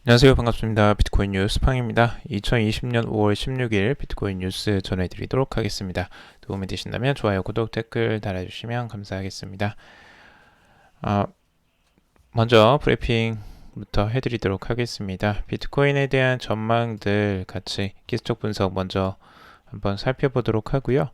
안녕하세요. 반갑습니다. 비트코인 뉴스 팡입니다. 2020년 5월 16일 비트코인 뉴스 전해드리도록 하겠습니다. 도움이 되신다면 좋아요, 구독, 댓글 달아주시면 감사하겠습니다. 먼저 브리핑부터 해드리도록 하겠습니다. 비트코인에 대한 전망들 같이 기술적 분석 먼저 한번 살펴보도록 하고요.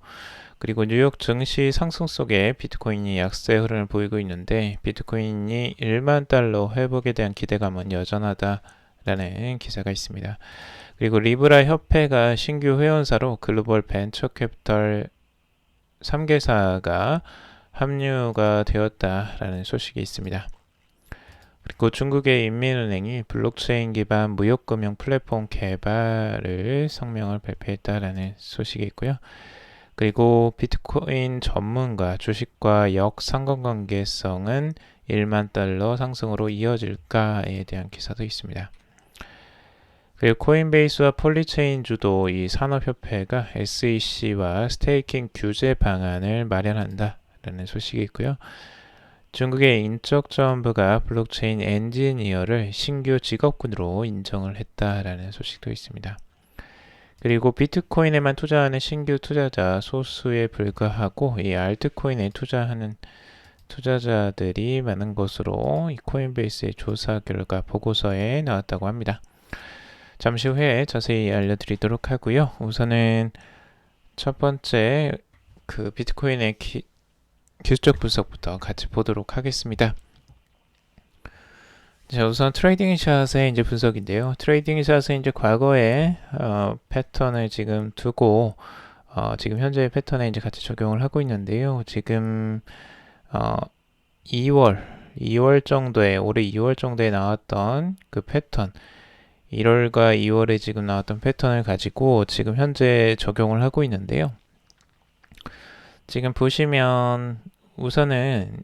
그리고 뉴욕 증시 상승 속에 비트코인이 약세 흐름을 보이고 있는데 비트코인이 1만 달러 회복에 대한 기대감은 여전하다라는 기사가 있습니다. 그리고 리브라 협회가 신규 회원사로 글로벌 벤처 캐피털 3개사가 합류가 되었다라는 소식이 있습니다. 그리고 중국의 인민은행이 블록체인 기반 무역금융 플랫폼 개발을 성명을 발표했다라는 소식이 있고요. 그리고 비트코인 전문가 주식과 역상관관계성은 1만 달러 상승으로 이어질까에 대한 기사도 있습니다. 그리고 코인베이스와 폴리체인 주도 이 산업협회가 SEC와 스테이킹 규제 방안을 마련한다라는 소식이 있고요. 중국의 인적자원부가 블록체인 엔지니어를 신규 직업군으로 인정을 했다라는 소식도 있습니다. 그리고 비트코인에만 투자하는 신규 투자자 소수에 불과하고 이 알트코인에 투자하는 투자자들이 많은 것으로 이 코인베이스의 조사 결과 보고서에 나왔다고 합니다. 잠시 후에 자세히 알려드리도록 하고요. 우선은 첫 번째 그 비트코인의 기술적 분석부터 같이 보도록 하겠습니다. 자, 우선 트레이딩 샷의 이제 분석인데요. 트레이딩 샷은 이제 과거의 패턴을 지금 두고 지금 현재의 패턴에 이제 같이 적용을 하고 있는데요. 지금 2월 정도에 올해 2월 정도에 나왔던 그 패턴 1월과 2월에 지금 나왔던 패턴을 가지고 지금 현재 적용을 하고 있는데요. 지금 보시면 우선은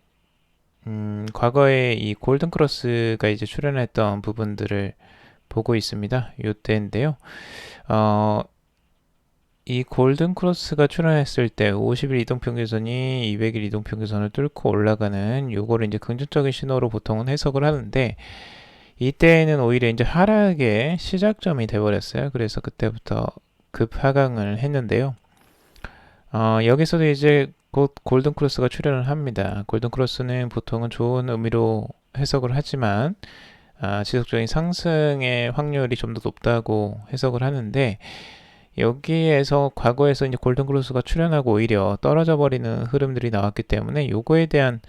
과거에 이 골든크로스가 이제 출연했던 부분들을 보고 있습니다. 이때인데요. 이 골든크로스가 출연했을 때 50일 이동평균선이 200일 이동평균선을 뚫고 올라가는 요거를 이제 긍정적인 신호로 보통은 해석을 하는데 이때는 오히려 이제 하락의 시작점이 돼버렸어요. 그래서 그때부터 급하강을 했는데요. 여기서도 이제 곧 골든크로스가 출연을 합니다. 골든크로스는 보통은 좋은 의미로 해석을 하지만 지속적인 상승의 확률이 좀 더 높다고 해석을 하는데 여기에서 과거에서 이제 골든크로스가 출연하고 오히려 떨어져 버리는 흐름들이 나왔기 때문에 요거에 대한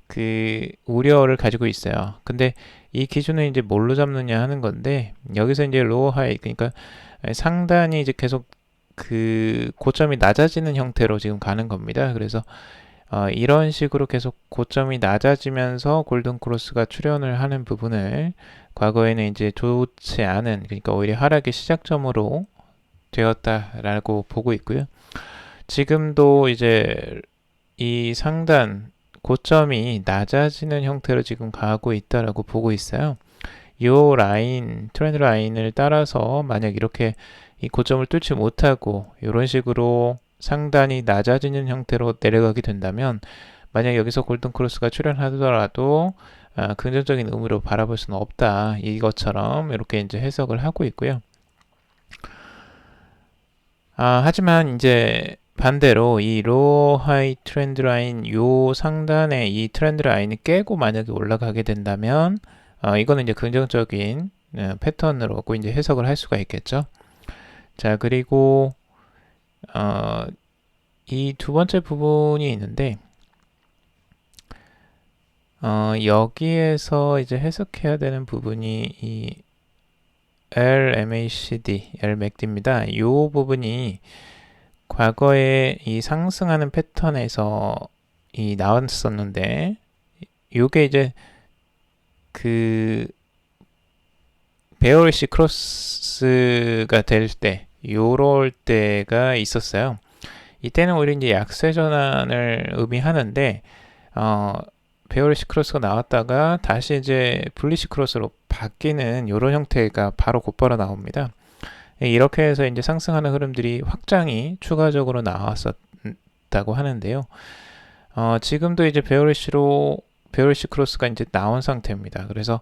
그 우려를 가지고 있어요. 근데 이 기준을 이제 뭘로 잡느냐 하는 건데 여기서 이제 로어 하이 그러니까 상단이 이제 계속 그 고점이 낮아지는 형태로 지금 가는 겁니다. 그래서 이런 식으로 계속 고점이 낮아지면서 골든크로스가 출현을 하는 부분을 과거에는 이제 좋지 않은 그러니까 오히려 하락의 시작점으로 되었다라고 보고 있고요. 지금도 이제 이 상단 고점이 낮아지는 형태로 지금 가고 있다라고 보고 있어요. 이 라인, 트렌드 라인을 따라서 만약 이렇게 이 고점을 뚫지 못하고 이런 식으로 상단이 낮아지는 형태로 내려가게 된다면 만약 여기서 골든크로스가 출현하더라도 긍정적인 의미로 바라볼 수는 없다. 이것처럼 이렇게 이제 해석을 하고 있고요. 하지만 이제 반대로 이 로우 하이 트렌드 라인 요 상단의 이 트렌드 라인을 깨고 만약에 올라가게 된다면 이거는 이제 긍정적인 패턴으로 이제 해석을 할 수가 있겠죠. 자, 그리고 이 두 번째 부분이 있는데 여기에서 이제 해석해야 되는 부분이 이 LMACD입니다. 이 부분이 과거에 이 상승하는 패턴에서 이 나왔었는데 요게 이제 그 베어리시 크로스가 될 때 요럴 때가 있었어요. 이때는 오히려 이제 약세 전환을 의미하는데 베어리시 크로스가 나왔다가 다시 이제 불리시 크로스로 바뀌는 이런 형태가 바로 곧바로 나옵니다. 이렇게 해서 이제 상승하는 흐름들이 확장이 추가적으로 나왔었다고 하는데요. 지금도 이제 베어리시 크로스가 이제 나온 상태입니다. 그래서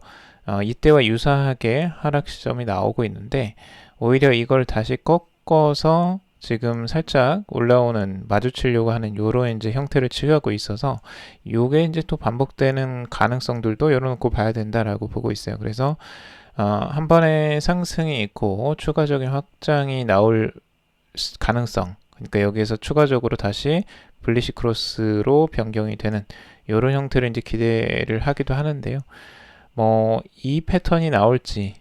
이때와 유사하게 하락 시점이 나오고 있는데 오히려 이걸 다시 꺾어서 지금 살짝 올라오는 마주치려고 하는 요런 이제 형태를 취하고 있어서 요게 이제 또 반복되는 가능성들도 열어놓고 봐야 된다라고 보고 있어요. 그래서 한 번에 상승이 있고 추가적인 확장이 나올 가능성, 그러니까 여기에서 추가적으로 다시 블리시 크로스로 변경이 되는 이런 형태를 이제 기대를 하기도 하는데요. 뭐 이 패턴이 나올지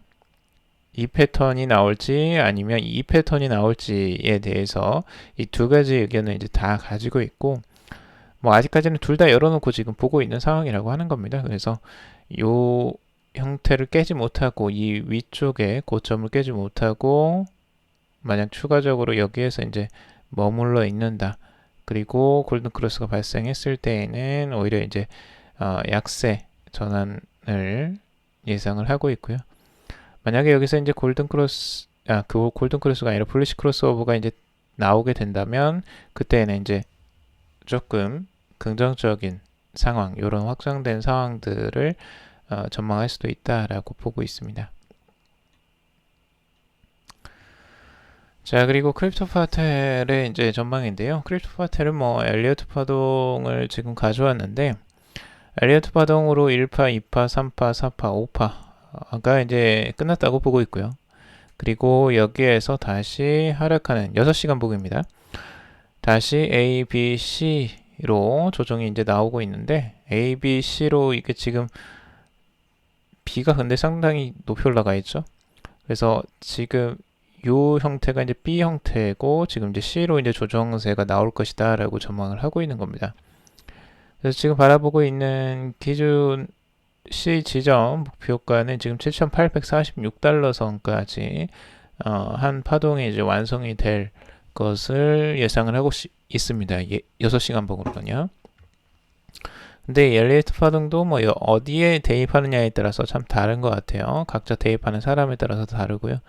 아니면 이 패턴이 나올지에 대해서 이 두 가지 의견을 이제 다 가지고 있고, 뭐 아직까지는 둘 다 열어놓고 지금 보고 있는 상황이라고 하는 겁니다. 그래서 요 형태를 깨지 못하고 이 위쪽에 고점을 깨지 못하고 만약 추가적으로 여기에서 이제 머물러 있는다. 그리고 골든 크로스가 발생했을 때에는 오히려 이제 약세 전환을 예상을 하고 있고요. 만약에 여기서 이제 그 골든 크로스가 아니라 블리시 크로스오버가 이제 나오게 된다면 그때는 이제 조금 긍정적인 상황, 이런 확장된 상황들을 전망할 수도 있다라고 보고 있습니다. 자, 그리고 크립토 파텔의 이제 전망인데요. 크립토 파텔은 뭐 엘리어트 파동을 지금 가져왔는데 엘리어트 파동으로 1파, 2파, 3파, 4파, 5파가 이제 끝났다고 보고 있고요. 그리고 여기에서 다시 하락하는 6시간 보기입니다. 다시 A, B, C로 조정이 이제 나오고 있는데 A, B, C로 이게 지금 B가 근데 상당히 높이 올라가 있죠. 그래서 지금 요 형태가 이제 B 형태고 지금 이제 C로 이제 조정세가 나올 것이다 라고 전망을 하고 있는 겁니다. 그래서 지금 바라보고 있는 기준 C 지점 목표가는 지금 7,846달러 선까지 한 파동이 이제 완성이 될 것을 예상을 하고 있습니다. 6시간 봉으로는요. 근데 엘리어트 파동도 뭐 어디에 대입하느냐에 따라서 참 다른 것 같아요. 각자 대입하는 사람에 따라서 다르고요.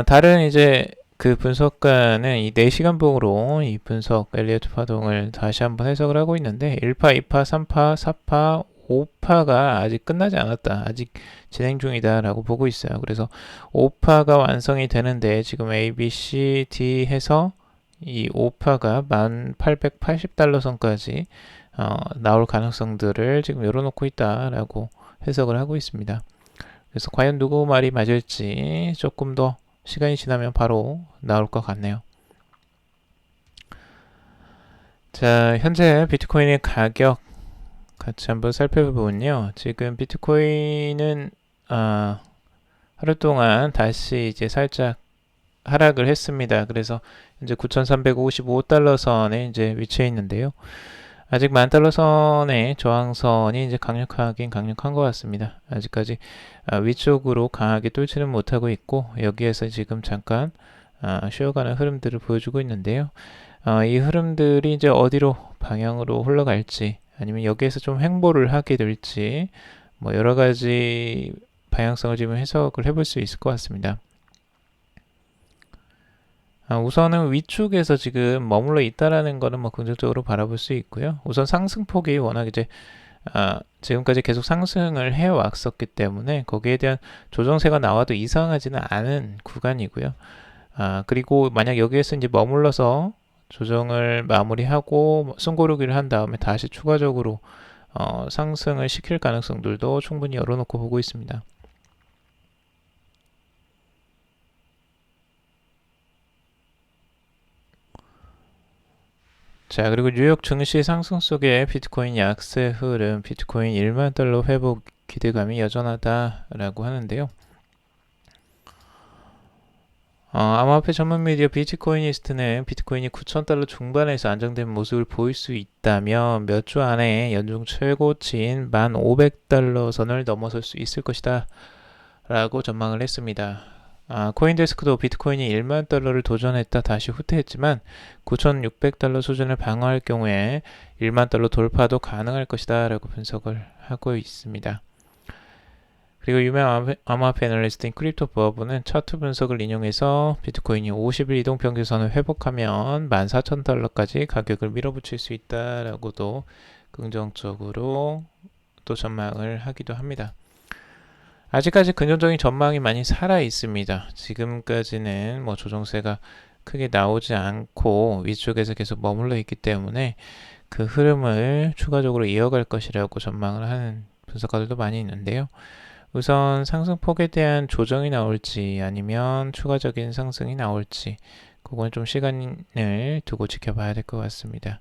다른 이제 그 분석가는 이 4시간 봉으로 이 분석 엘리어트 파동을 다시 한번 해석을 하고 있는데 1파, 2파, 3파, 4파, 5파가 아직 끝나지 않았다. 아직 진행 중이다 라고 보고 있어요. 그래서 5파가 완성이 되는데 지금 A, B, C, D 해서 이 5파가 1880달러 선까지 나올 가능성들을 지금 열어놓고 있다라고 해석을 하고 있습니다. 그래서 과연 누구 말이 맞을지 조금 더 시간이 지나면 바로 나올 것 같네요. 자, 현재 비트코인의 가격 같이 한번 살펴보면요. 지금 비트코인은 하루 동안 다시 이제 살짝 하락을 했습니다. 그래서 이제 9,355달러 선에 이제 위치해 있는데요. 아직 10,000달러 선의 저항선이 이제 강력하긴 강력한 것 같습니다. 아직까지 위쪽으로 강하게 뚫지는 못하고 있고 여기에서 지금 잠깐 쉬어가는 흐름들을 보여주고 있는데요. 이 흐름들이 이제 어디로 방향으로 흘러갈지 아니면 여기에서 좀 횡보를 하게 될지 뭐 여러 가지 방향성을 지금 해석을 해볼 수 있을 것 같습니다. 우선은 위쪽에서 지금 머물러 있다라는 거는 뭐 긍정적으로 바라볼 수 있고요. 우선 상승폭이 워낙 이제 지금까지 계속 상승을 해왔었기 때문에 거기에 대한 조정세가 나와도 이상하지는 않은 구간이고요. 그리고 만약 여기에서 이제 머물러서 조정을 마무리하고 숨고르기를 한 다음에 다시 추가적으로 상승을 시킬 가능성들도 충분히 열어놓고 보고 있습니다. 자, 그리고 뉴욕 증시 상승 속에 비트코인 약세 흐름, 비트코인 1만 달러 회복 기대감이 여전하다라고 하는데요. 암호화폐 전문 미디어 비트코이니스트는 비트코인이 9,000달러 중반에서 안정된 모습을 보일 수 있다면 몇 주 안에 연중 최고치인 1,500달러 선을 넘어설 수 있을 것이다 라고 전망을 했습니다. 코인데스크도 비트코인이 1만 달러를 도전했다 다시 후퇴했지만 9,600달러 수준을 방어할 경우에 1만 달러 돌파도 가능할 것이다 라고 분석을 하고 있습니다. 그리고 유명 암호화폐 애널리스트인 크립토 버브는 차트 분석을 인용해서 비트코인이 50일 이동 평균선을 회복하면 14,000달러까지 가격을 밀어붙일 수 있다라고도 긍정적으로 또 전망을 하기도 합니다. 아직까지 긍정적인 전망이 많이 살아 있습니다. 지금까지는 뭐 조정세가 크게 나오지 않고 위쪽에서 계속 머물러 있기 때문에 그 흐름을 추가적으로 이어갈 것이라고 전망을 하는 분석가들도 많이 있는데요. 우선 상승폭에 대한 조정이 나올지 아니면 추가적인 상승이 나올지 그건 좀 시간을 두고 지켜봐야 될 것 같습니다.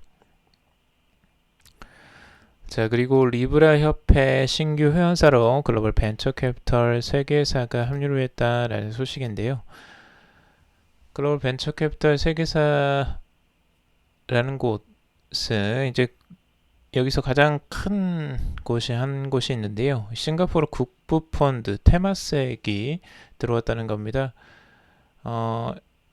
자, 그리고 리브라 협회 신규 회원사로 글로벌 벤처 캐피털 세계사가 합류를 했다라는 소식인데요. 글로벌 벤처 캐피털 세계사라는 곳은 이제 여기서 가장 큰 곳이 한 곳이 있는데요. 싱가포르 국부펀드 테마섹이 들어왔다는 겁니다.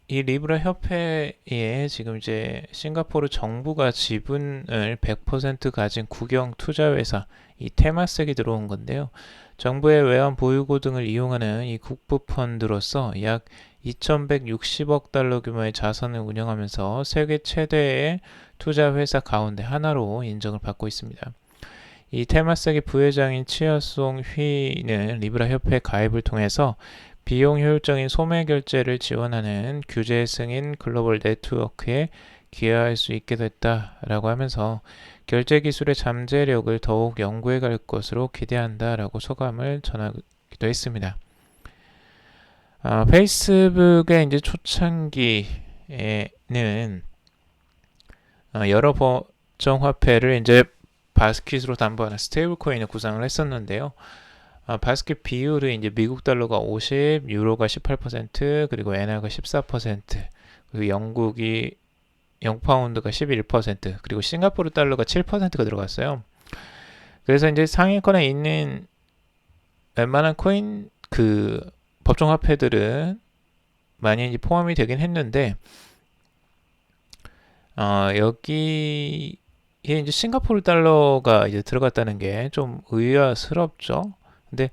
이 리브라 협회에 지금 이제 싱가포르 정부가 지분을 100% 가진 국영 투자회사 이 테마섹이 들어온 건데요. 정부의 외환 보유고 등을 이용하는 이 국부펀드로서 약 2,160억 달러 규모의 자산을 운영하면서 세계 최대의 투자 회사 가운데 하나로 인정을 받고 있습니다. 이 테마섹의 부회장인 치아송 휘는 리브라 협회 가입을 통해서 비용 효율적인 소매 결제를 지원하는 규제 승인 글로벌 네트워크에 기여할 수 있게 됐다라고 하면서 결제 기술의 잠재력을 더욱 연구해 갈 것으로 기대한다라고 소감을 전하기도 했습니다. 페이스북의 이제 초창기에는 여러 법정 화폐를 이제 바스킷으로 담보하는 스테이블 코인을 구상을 했었는데요. 바스킷 비율이 이제 미국 달러가 50, 유로가 18%, 그리고 엔화가 14%, 그리고 영파운드가 11%, 그리고 싱가포르 달러가 7%가 들어갔어요. 그래서 이제 상위권에 있는 웬만한 코인 법정 화폐들은 많이 이제 포함이 되긴 했는데 여기에 이제 싱가포르 달러가 이제 들어갔다는 게 좀 의아스럽죠. 근데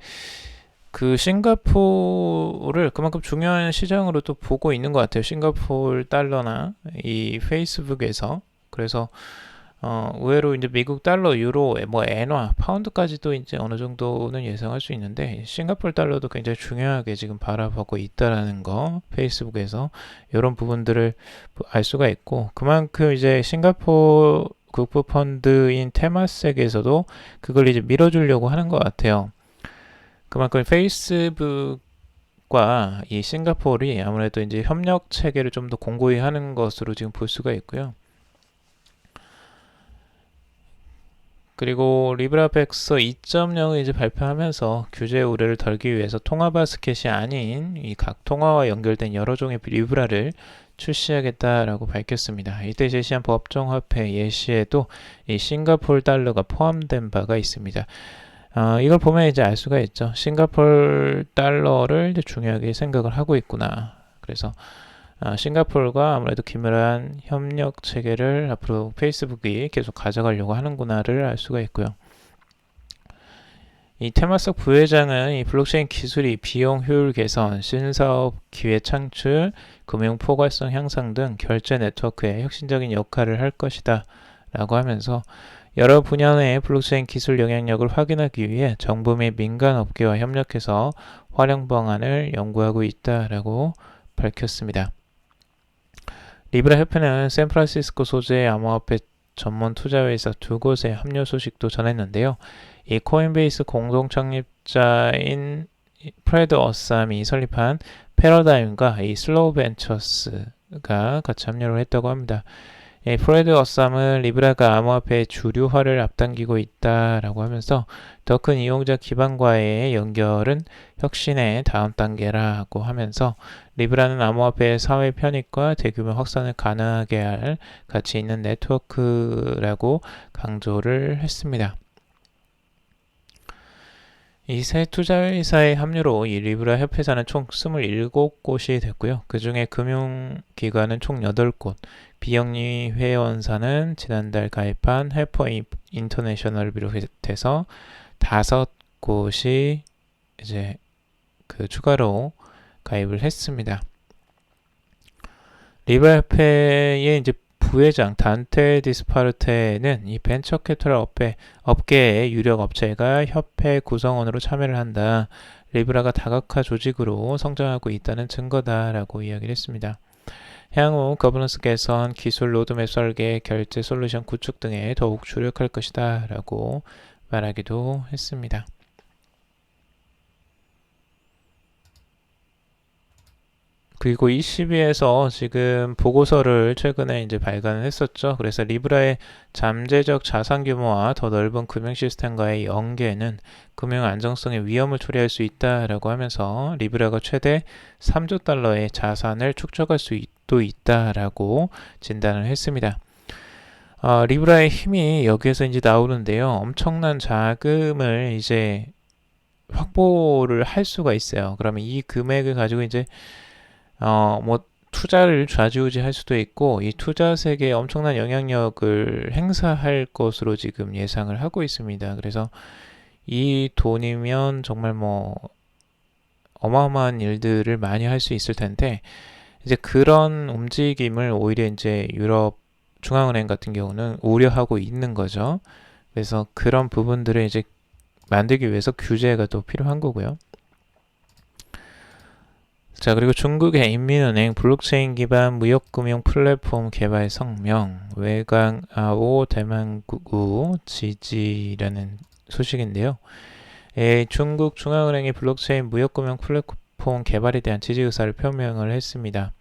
그 싱가포르를 그만큼 중요한 시장으로 또 보고 있는 것 같아요. 싱가포르 달러나 이 페이스북에서. 그래서 의외로 이제 미국 달러, 유로, 뭐 엔화, 파운드까지도 이제 어느 정도는 예상할 수 있는데 싱가포르 달러도 굉장히 중요하게 지금 바라보고 있다라는 거 페이스북에서 이런 부분들을 알 수가 있고 그만큼 이제 싱가포르 국부 펀드인 테마섹에서도 그걸 이제 밀어주려고 하는 것 같아요. 그만큼 페이스북과 이 싱가포르이 아무래도 이제 협력 체계를 좀 더 공고히 하는 것으로 지금 볼 수가 있고요. 그리고 리브라백서 2.0을 이제 발표하면서 규제 우려를 덜기 위해서 통화 바스켓이 아닌 이 각 통화와 연결된 여러 종의 리브라를 출시하겠다라고 밝혔습니다. 이때 제시한 법정 화폐 예시에도 이 싱가포르 달러가 포함된 바가 있습니다. 이걸 보면 이제 알 수가 있죠. 싱가포르 달러를 이제 중요하게 생각을 하고 있구나. 그래서 싱가포르가 아무래도 긴밀한 협력 체계를 앞으로 페이스북이 계속 가져가려고 하는구나를 알 수가 있고요. 이 테마석 부회장은 이 블록체인 기술이 비용 효율 개선, 신사업 기회 창출, 금융 포괄성 향상 등 결제 네트워크에 혁신적인 역할을 할 것이다 라고 하면서 여러 분야 의 블록체인 기술 영향력을 확인하기 위해 정부 및 민간 업계와 협력해서 활용 방안을 연구하고 있다라고 밝혔습니다. 리브라 협회는 샌프란시스코 소재의 암호화폐 전문 투자회사 두 곳의 합류 소식도 전했는데요. 이 코인베이스 공동 창립자인 프레드 어쌈이 설립한 패러다임과 이 슬로우 벤처스가 같이 합류를 했다고 합니다. 프레드 어쌈은 리브라가 암호화폐의 주류화를 앞당기고 있다라고 하면서 더 큰 이용자 기반과의 연결은 혁신의 다음 단계라고 하면서 리브라는 암호화폐의 사회 편익과 대규모 확산을 가능하게 할 가치 있는 네트워크라고 강조를 했습니다. 이 새 투자회사의 합류로 이 리브라 협회사는 총 27곳이 됐고요. 그 중에 금융기관은 총 8곳, 비영리 회원사는 지난달 가입한 헬퍼 인터내셔널을 비롯해서 5곳이 이제 추가로 가입을 했습니다. 리브라 협회의 이제 부회장 단테 디스파르테는 이 벤처 캐피털 업계의 유력 업체가 협회 구성원으로 참여를 한다 리브라가 다각화 조직으로 성장하고 있다는 증거다라고 이야기를 했습니다. 향후 거버넌스 개선, 기술 로드맵 설계, 결제 솔루션 구축 등에 더욱 주력할 것이다 라고 말하기도 했습니다. 그리고 ECB에서 지금 보고서를 최근에 이제 발간을 했었죠. 그래서 리브라의 잠재적 자산 규모와 더 넓은 금융 시스템과의 연계는 금융 안정성의 위험을 초래할 수 있다라고 하면서 리브라가 최대 3조 달러의 자산을 축적할 수도 있다라고 진단을 했습니다. 리브라의 힘이 여기에서 이제 나오는데요. 엄청난 자금을 이제 확보를 할 수가 있어요. 그러면 이 금액을 가지고 이제 뭐 투자를 좌지우지할 수도 있고 이 투자 세계에 엄청난 영향력을 행사할 것으로 지금 예상을 하고 있습니다. 그래서 이 돈이면 정말 뭐 어마어마한 일들을 많이 할 수 있을 텐데 이제 그런 움직임을 오히려 이제 유럽 중앙은행 같은 경우는 우려하고 있는 거죠. 그래서 그런 부분들을 이제 만들기 위해서 규제가 또 필요한 거고요. 자, 그리고 중국의 인민은행 블록체인 기반 무역금융 플랫폼 개발 성명, 외광아오 대만구 지지라는 소식인데요. 중국 중앙은행이 블록체인 무역금융 플랫폼 개발에 대한 지지 의사를 표명을 했습니다.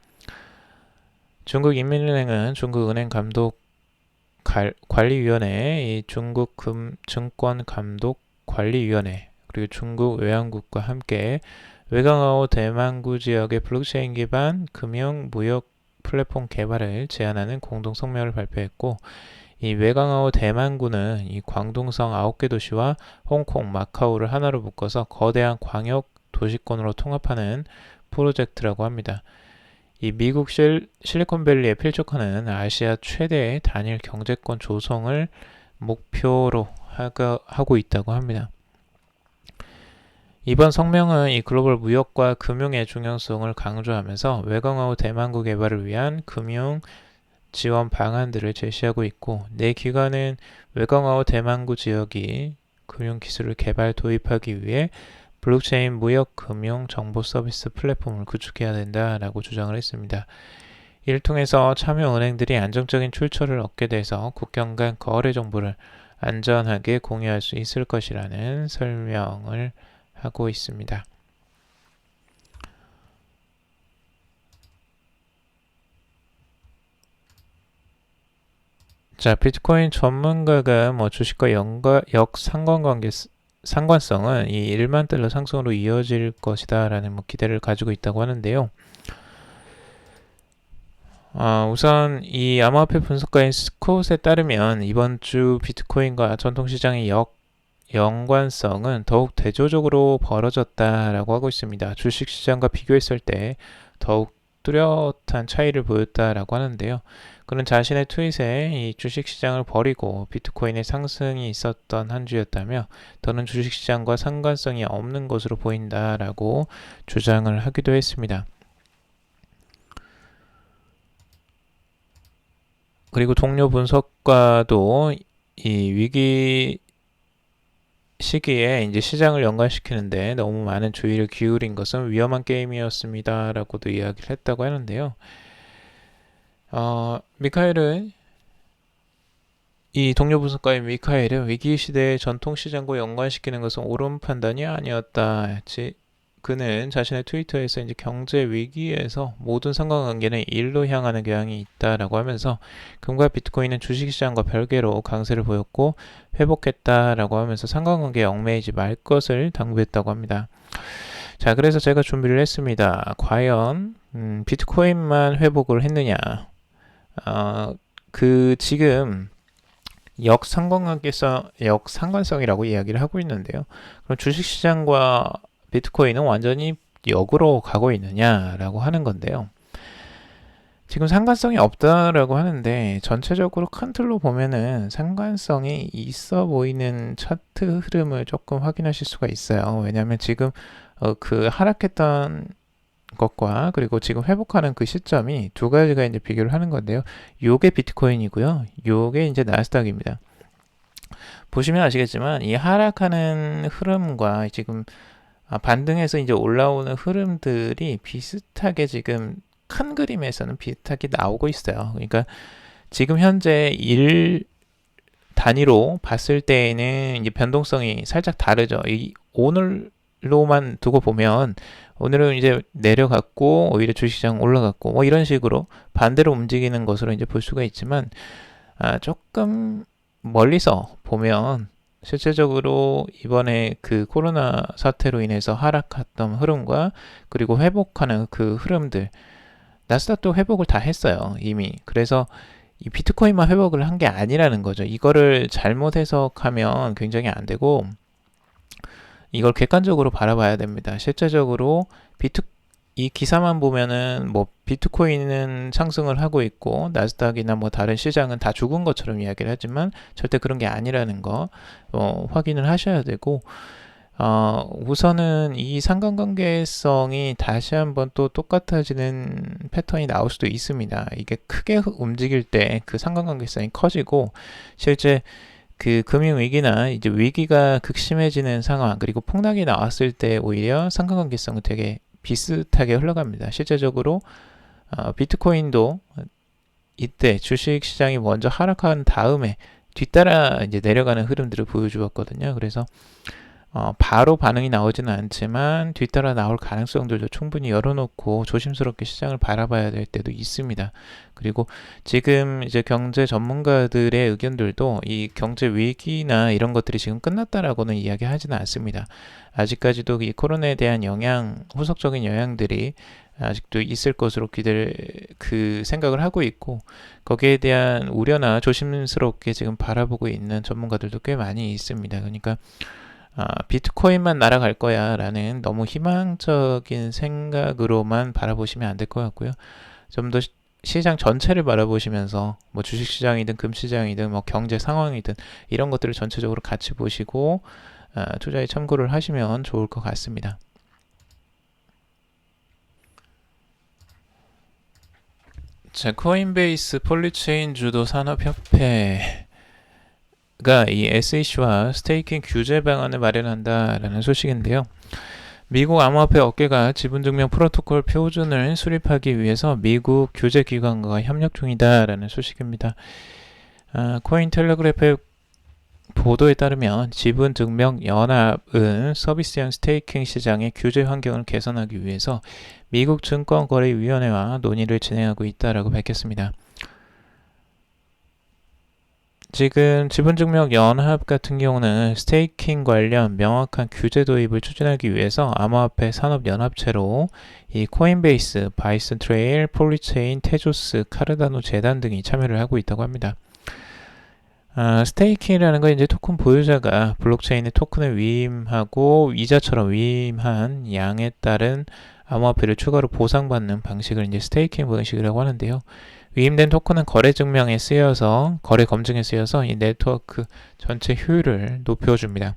중국 인민은행은 중국은행감독관리위원회, 중국 증권감독관리위원회, 그리고 중국 외환국과 함께 외광아오 대만구 지역의 블록체인 기반 금융 무역 플랫폼 개발을 제안하는 공동 성명을 발표했고 이 외광아오 대만구는 이 광동성 9개 도시와 홍콩, 마카오를 하나로 묶어서 거대한 광역 도시권으로 통합하는 프로젝트라고 합니다. 이 미국 실리콘밸리에 필적하는 아시아 최대의 단일 경제권 조성을 목표로 하고 있다고 합니다. 이번 성명은 이 글로벌 무역과 금융의 중요성을 강조하면서 외광아오 대만구 개발을 위한 금융 지원 방안들을 제시하고 있고 내 기관은 외광아오 대만구 지역이 금융기술을 개발 도입하기 위해 블록체인 무역 금융 정보 서비스 플랫폼을 구축해야 된다라고 주장을 했습니다. 이를 통해서 참여 은행들이 안정적인 출처를 얻게 돼서 국경 간 거래 정보를 안전하게 공유할 수 있을 것이라는 설명을 하고 있습니다. 자, 비트코인 전문가가 뭐 주식과 상관성은 이 1만 달러 상승으로 이어질 것이다라는 뭐 기대를 가지고 있다고 하는데요. 우선 이 암호화폐 분석가인 스콧에 따르면 이번 주 비트코인과 전통시장의 연관성은 더욱 대조적으로 벌어졌다라고 하고 있습니다. 주식시장과 비교했을 때 더욱 뚜렷한 차이를 보였다라고 하는데요. 그는 자신의 트윗에 이 주식시장을 버리고 비트코인의 상승이 있었던 한 주였다며 더는 주식시장과 상관성이 없는 것으로 보인다라고 주장을 하기도 했습니다. 그리고 동료 분석가도 이 위기 시기에 이제 시장을 연관시키는데 너무 많은 주의를 기울인 것은 위험한 게임이었습니다라고도 이야기를 했다고 하는데요. 이 동료 분석가인 미카엘은 위기 시대의 전통 시장과 연관시키는 것은 옳은 판단이 아니었다. 그는 자신의 트위터에서 이제 경제 위기에서 모든 상관관계는 일로 향하는 경향이 있다라고 하면서 금과 비트코인은 주식시장과 별개로 강세를 보였고 회복했다라고 하면서 상관관계에 얽매이지 말 것을 당부했다고 합니다. 자, 그래서 제가 준비를 했습니다. 과연 비트코인만 회복을 했느냐? 지금 역상관성이라고 이야기를 하고 있는데요. 그럼 주식시장과 비트코인은 완전히 역으로 가고 있느냐라고 하는 건데요. 지금 상관성이 없다라고 하는데 전체적으로 큰 틀로 보면은 상관성이 있어 보이는 차트 흐름을 조금 확인하실 수가 있어요. 왜냐하면 지금 그 하락했던 것과 그리고 지금 회복하는 그 시점이 두 가지가 이제 비교를 하는 건데요. 요게 비트코인이고요. 요게 이제 나스닥입니다. 보시면 아시겠지만 이 하락하는 흐름과 지금 반등해서 이제 올라오는 흐름들이 비슷하게 지금 큰 그림에서는 비슷하게 나오고 있어요. 그러니까 지금 현재 일 단위로 봤을 때에는 이제 변동성이 살짝 다르죠. 이 오늘로만 두고 보면 오늘은 이제 내려갔고 오히려 주식시장 올라갔고 뭐 이런 식으로 반대로 움직이는 것으로 이제 볼 수가 있지만 조금 멀리서 보면 실제적으로 이번에 그 코로나 사태로 인해서 하락했던 흐름과 그리고 회복하는 그 흐름들 나스닥도 회복을 다 했어요 이미. 그래서 이 비트코인만 회복을 한 게 아니라는 거죠. 이거를 잘못 해석하면 굉장히 안 되고 이걸 객관적으로 바라봐야 됩니다. 실제적으로 이 기사만 보면은 뭐 비트코인은 상승을 하고 있고 나스닥이나 뭐 다른 시장은 다 죽은 것처럼 이야기를 하지만 절대 그런 게 아니라는 거 확인을 하셔야 되고 우선은 이 상관관계성이 다시 한번 또 똑같아지는 패턴이 나올 수도 있습니다. 이게 크게 움직일 때 그 상관관계성이 커지고 실제 그 금융위기나 이제 위기가 극심해지는 상황 그리고 폭락이 나왔을 때 오히려 상관관계성은 되게 비슷하게 흘러갑니다. 실제적으로 비트코인도 이때 주식시장이 먼저 하락한 다음에 뒤따라 이제 내려가는 흐름들을 보여주었거든요. 그래서 바로 반응이 나오지는 않지만 뒤따라 나올 가능성들도 충분히 열어놓고 조심스럽게 시장을 바라봐야 될 때도 있습니다. 그리고 지금 이제 경제 전문가들의 의견들도 이 경제 위기나 이런 것들이 지금 끝났다라고는 이야기하지는 않습니다. 아직까지도 이 코로나에 대한 영향, 후속적인 영향들이 아직도 있을 것으로 그 생각을 하고 있고 거기에 대한 우려나 조심스럽게 지금 바라보고 있는 전문가들도 꽤 많이 있습니다. 그러니까 비트코인만 날아갈 거야 라는 너무 희망적인 생각으로만 바라보시면 안 될 것 같고요. 좀 더 시장 전체를 바라보시면서 뭐 주식시장이든 금시장이든 뭐 경제 상황이든 이런 것들을 전체적으로 같이 보시고 투자에 참고를 하시면 좋을 것 같습니다. 자, 코인베이스 폴리체인 주도 산업협회 이 SEC와 스테이킹 규제 방안을 마련한다라는 소식인데요. 미국 암호화폐 업계가 지분증명 프로토콜 표준을 수립하기 위해서 미국 규제기관과 협력 중이다라는 소식입니다. 코인텔레그래프의 보도에 따르면 지분증명연합은 서비스형 스테이킹 시장의 규제 환경을 개선하기 위해서 미국 증권거래위원회와 논의를 진행하고 있다라고 밝혔습니다. 지금 지분증명연합 같은 경우는 스테이킹 관련 명확한 규제 도입을 추진하기 위해서 암호화폐 산업연합체로 이 코인베이스, 바이슨 트레일, 폴리체인, 테조스, 카르다노 재단 등이 참여를 하고 있다고 합니다. 스테이킹이라는 건 이제 토큰 보유자가 블록체인에 토큰을 위임하고 이자처럼 위임한 양에 따른 암호화폐를 추가로 보상받는 방식을 이제 스테이킹 방식이라고 하는데요. 위임된 토큰은 거래 증명에 쓰여서 거래 검증에 쓰여서 이 네트워크 전체 효율을 높여줍니다.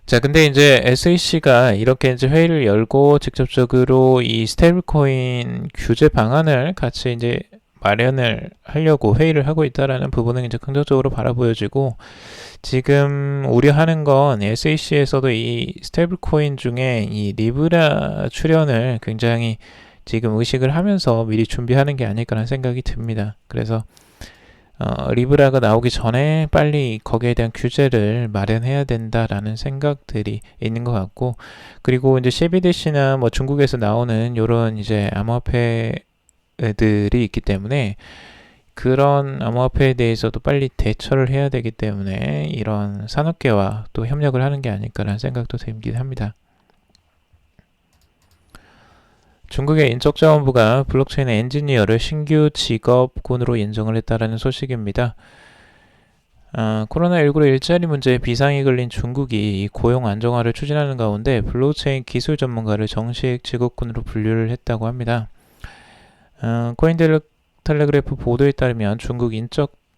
자, 근데 이제 SEC가 이렇게 이제 회의를 열고 직접적으로 이 스테이블코인 규제 방안을 같이 이제 마련을 하려고 회의를 하고 있다라는 부분은 이제 긍정적으로 바라보여지고 지금 우려하는 건 SEC에서도 이 스테이블코인 중에 이 리브라 출연을 굉장히 지금 의식을 하면서 미리 준비하는 게 아닐까라는 생각이 듭니다. 그래서 리브라가 나오기 전에 빨리 거기에 대한 규제를 마련해야 된다라는 생각들이 있는 것 같고 그리고 이제 CBDC나 뭐 중국에서 나오는 이런 이제 암호화폐들이 있기 때문에 그런 암호화폐에 대해서도 빨리 대처를 해야 되기 때문에 이런 산업계와 또 협력을 하는 게 아닐까라는 생각도 들긴 합니다. 중국의 인적자원부가 블록체인 엔지니어를 신규 직업군으로 인정을 했다는 소식입니다. 코로나19로 일자리 문제에 비상이 걸린 중국이 고용 안정화를 추진하는 가운데 블록체인 기술 전문가를 정식 직업군으로 분류를 했다고 합니다. 코인텔레그래프 보도에 따르면 중국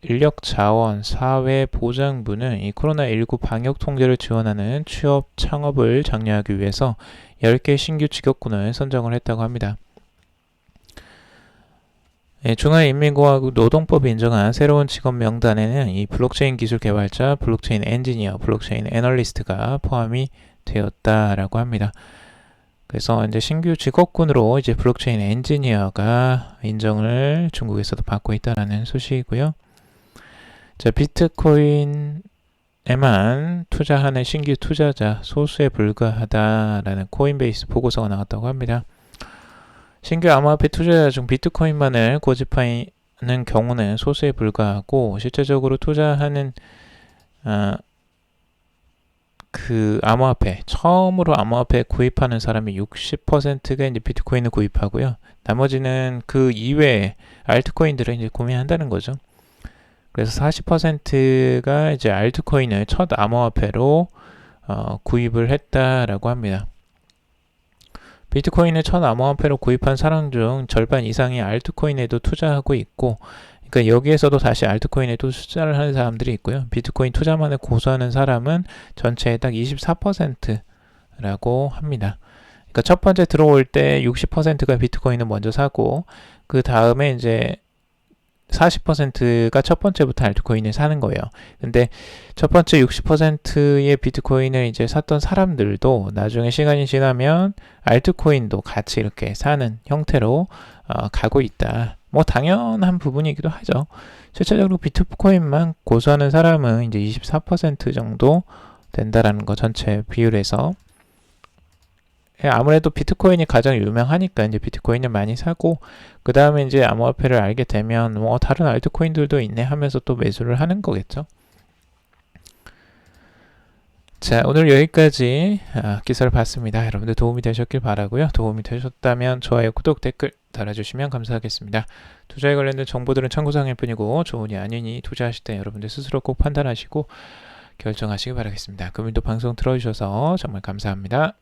인력자원 사회보장부는 이 코로나19 방역 통제를 지원하는 취업 창업을 장려하기 위해서 10개 신규 직업군을 선정을 했다고 합니다. 중화인민공화국 노동법이 인정한 새로운 직업 명단에는 이 블록체인 기술 개발자, 블록체인 엔지니어, 블록체인 애널리스트가 포함이 되었다라고 합니다. 그래서 이제 신규 직업군으로 이제 블록체인 엔지니어가 인정을 중국에서도 받고 있다라는 소식이고요. 자, 비트코인에만 투자하는 신규 투자자 소수에 불과하다라는 코인베이스 보고서가 나왔다고 합니다. 신규 암호화폐 투자자 중 비트코인만을 고집하는 경우는 소수에 불과하고 실제적으로 투자하는 그 암호화폐, 처음으로 암호화폐 구입하는 사람이 60%가 이제 비트코인을 구입하고요. 나머지는 그 이외에 알트코인들을 이제 구매한다는 거죠. 그래서 40%가 이제 알트코인을 첫 암호화폐로 구입을 했다라고 합니다. 비트코인을 첫 암호화폐로 구입한 사람 중 절반 이상이 알트코인에도 투자하고 있고, 그러니까 여기에서도 다시 알트코인에도 투자를 하는 사람들이 있고요. 비트코인 투자만을 고수하는 사람은 전체의 딱 24%라고 합니다. 그러니까 첫 번째 들어올 때 60%가 비트코인을 먼저 사고, 그 다음에 이제 40%가 첫 번째부터 알트코인을 사는 거예요. 근데 첫 번째 60%의 비트코인을 이제 샀던 사람들도 나중에 시간이 지나면 알트코인도 같이 이렇게 사는 형태로 가고 있다. 뭐 당연한 부분이기도 하죠. 실제적으로 비트코인만 고수하는 사람은 이제 24% 정도 된다라는 거, 전체 비율에서. 아무래도 비트코인이 가장 유명하니까 이제 비트코인을 많이 사고, 그 다음에 이제 암호화폐를 알게 되면 뭐 다른 알트코인들도 있네 하면서 또 매수를 하는 거겠죠. 자, 오늘 여기까지 기사를 봤습니다. 여러분들 도움이 되셨길 바라고요. 도움이 되셨다면 좋아요, 구독, 댓글 달아주시면 감사하겠습니다. 투자에 관련된 정보들은 참고사항일 뿐이고 좋으니 아니니 투자하실 때 여러분들 스스로 꼭 판단하시고 결정하시기 바라겠습니다. 금일도 방송 들어주셔서 정말 감사합니다.